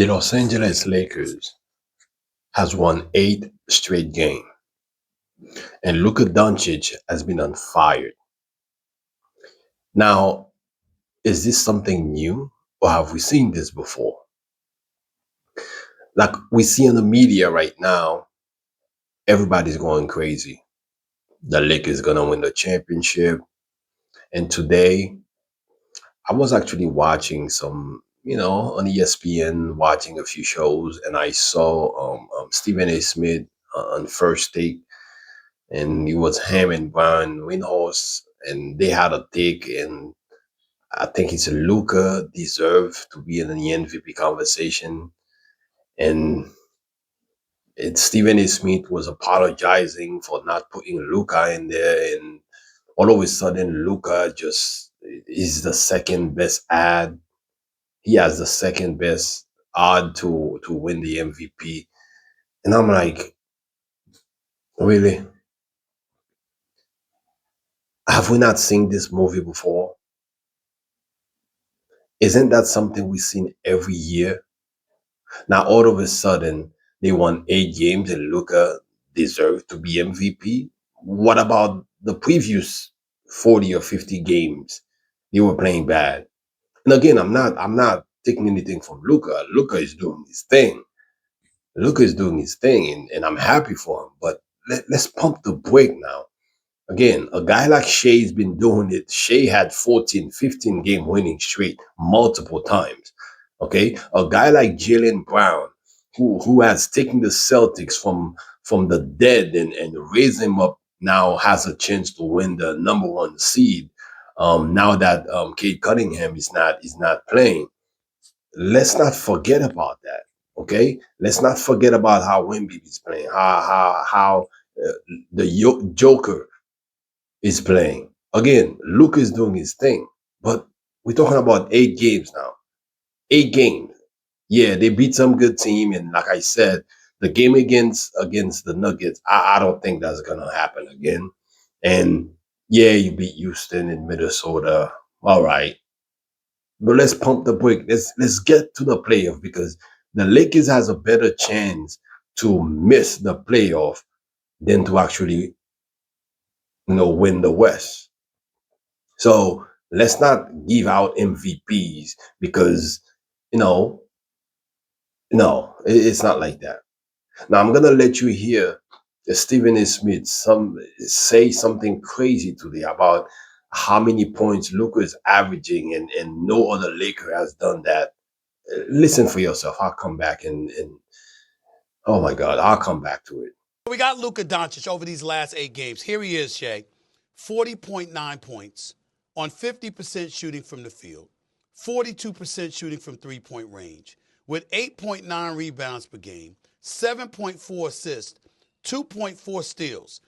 The Los Angeles Lakers has won 8 straight games, and Luka Doncic has been on fire. Now, is this something new, or have we seen this before? Like we see in the media right now, everybody's going crazy. The Lakers gonna win the championship, and today I was actually watching some, on ESPN, watching a few shows, and I saw Stephen A. Smith on First Take, and he was him and Brian Windhorst, and they had a take, and I think it's Luca deserved to be in the MVP conversation, and Stephen A. Smith was apologizing for not putting Luca in there, and all of a sudden, Luca just is the second best ad. He has the second best odd to win the MVP, and I'm like, really? Have we not seen this movie before? Isn't that something we've seen every year? Now, all of a sudden, they won 8 games and Luca deserved to be MVP. What about the previous 40 or 50 games? They were playing bad. And again, I'm not taking anything from Luca. Luca is doing his thing. Luca is doing his thing, and I'm happy for him. But let's pump the brake now. Again, a guy like Shea's been doing it. Shea had 14, 15 game winning streak multiple times. Okay. A guy like Jalen Brown, who has taken the Celtics from the dead and raised them up, now has a chance to win the number one seed. Now that Kate Cunningham is not playing. Let's not forget about that. Okay. Let's not forget about how Wimby is playing, how the Joker is playing. Again, Luke is doing his thing, but we're talking about 8 games now. 8 games. Yeah, they beat some good team, and like I said, the game against the Nuggets, I don't think that's gonna happen again. And yeah, you beat Houston and Minnesota. All right, but let's pump the brake. Let's get to the playoff because the Lakers has a better chance to miss the playoff than to actually win the West. So let's not give out MVPs because, you know, no, it's not like that. Now I'm gonna let you hear Stephen A. Smith say something crazy today about how many points Luka is averaging, and no other Laker has done that. Listen for yourself. I'll come back and oh my God, I'll come back to it. We got Luka Doncic over these last 8 games. Here he is, Shay. 40.9 points on 50% shooting from the field, 42% shooting from three-point range, with 8.9 rebounds per game, 7.4 assists, 2.4 steals.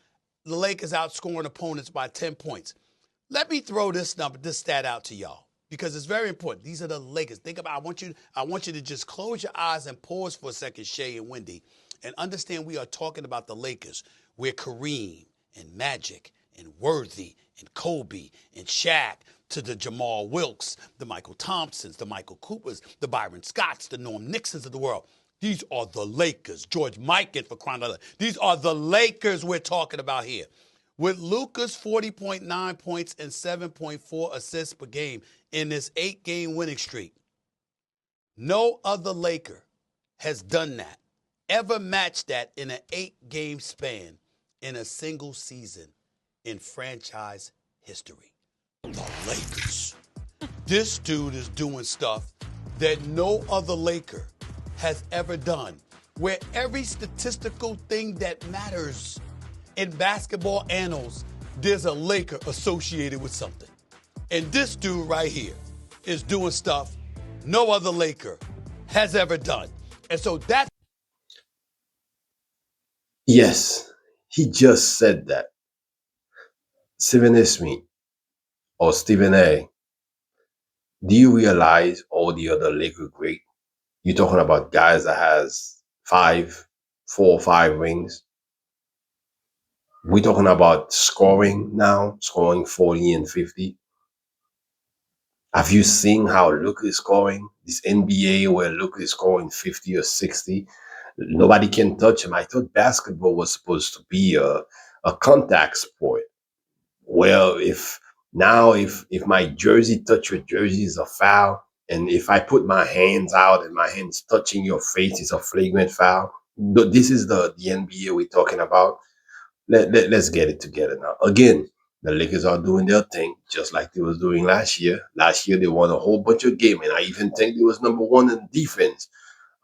The Lakers outscoring opponents by 10 points. Let me throw this stat out to y'all because it's very important. These are the Lakers. Think about. I want you to just close your eyes and pause for a second, Shay and Wendy, and understand we are talking about the Lakers, where Kareem and Magic and Worthy and Kobe and Shaq to the Jamal Wilkes, the Michael Thompsons, the Michael Coopers, the Byron Scotts, the Norm Nixons of the world. These are the Lakers. George Mikan for crying out loud. These are the Lakers we're talking about here. With Luka's 40.9 points and 7.4 assists per game in this 8-game winning streak, no other Laker has done that, ever matched that in an 8-game span in a single season in franchise history. The Lakers. This dude is doing stuff that no other Laker has ever done, where every statistical thing that matters in basketball annals, there's a Laker associated with something. And this dude right here is doing stuff no other Laker has ever done. And so that's Yes, he just said that. Stephen A. Smith or Stephen A. Do you realize all the other Laker great? You're talking about guys that has 4 or 5 rings. We're talking about scoring now, scoring 40 and 50. Have you seen how Luka is scoring? This NBA where Luka is scoring 50 or 60. Nobody can touch him. I thought basketball was supposed to be a contact sport. Well, if my jersey touch your jersey is a foul, and if I put my hands out and my hands touching your face is a flagrant foul. This is the NBA we're talking about. Let's get it together now. Again, the Lakers are doing their thing just like they was doing last year. Last year they won a whole bunch of games, and I even think they was number one in defense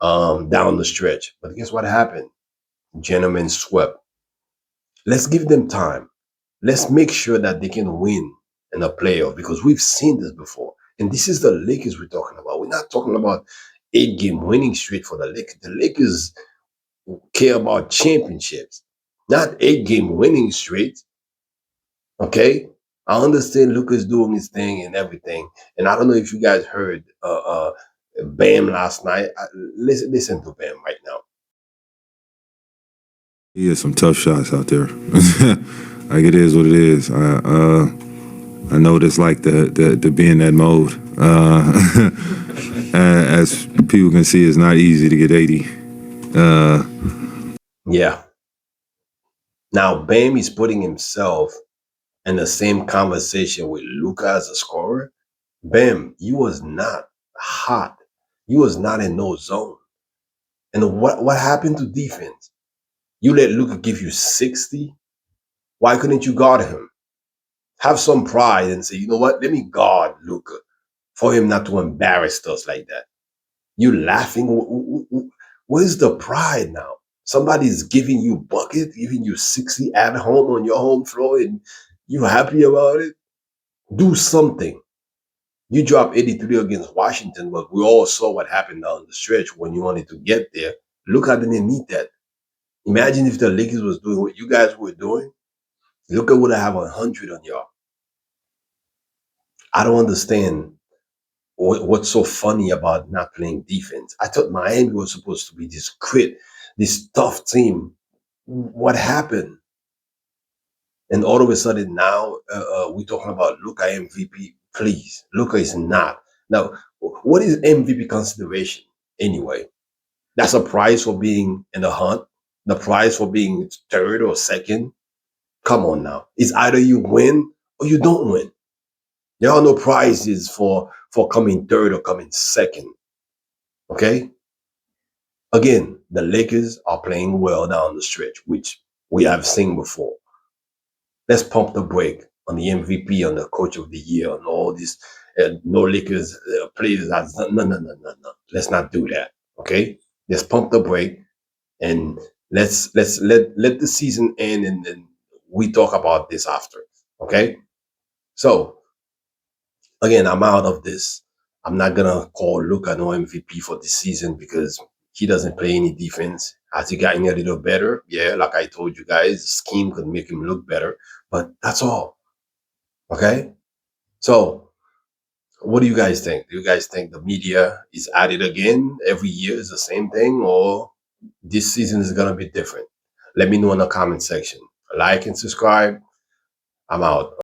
down the stretch. But guess what happened? Gentlemen swept. Let's give them time. Let's make sure that they can win in a playoff because we've seen this before. And this is the Lakers we're talking about. We're not talking about 8 game winning streak for the Lakers. The Lakers care about championships, not 8 game winning streak. Okay. I understand Luka's doing his thing and everything. And I don't know if you guys heard Bam last night. Listen to Bam right now. He has some tough shots out there. Like it is what it is. I know what it's like to be in that mode. As people can see, it's not easy to get 80. Yeah. Now Bam is putting himself in the same conversation with Luka as a scorer. Bam, you was not hot. You was not in no zone. And what happened to defense? You let Luka give you 60. Why couldn't you guard him? Have some pride and say, you know what? Let me guard Luka for him not to embarrass us like that. You laughing? What is the pride now? Somebody's giving you bucket, giving you 60 at home on your home floor, and you happy about it? Do something. You dropped 83 against Washington, but we all saw what happened down the stretch when you wanted to get there. Luka didn't need that. Imagine if the Lakers was doing what you guys were doing. Luka would have 100 on y'all. I don't understand what's so funny about not playing defense. I thought Miami was supposed to be this grit, this tough team. What happened? And all of a sudden now we're talking about Luka MVP. Please, Luka is not. Now, what is MVP consideration anyway? That's a prize for being in the hunt, the prize for being third or second. Come on now. It's either you win or you don't win. There are no prizes for coming third or coming second. Okay? Again, the Lakers are playing well down the stretch, which we have seen before. Let's pump the brake on the MVP, on the coach of the year, on all these no Lakers players. No. Let's not do that. Okay? Let's pump the brake and let's let the season end and we talk about this after. Okay? So again, I'm out of this. I'm not gonna call Luka no MVP for this season because he doesn't play any defense. Has he gotten a little better? Yeah, like I told you guys, scheme could make him look better, but that's all. Okay? So what do you guys think? Do you guys think the media is at it again? Every year is the same thing, or this season is gonna be different? Let me know in the comment section. Like and subscribe. I'm out.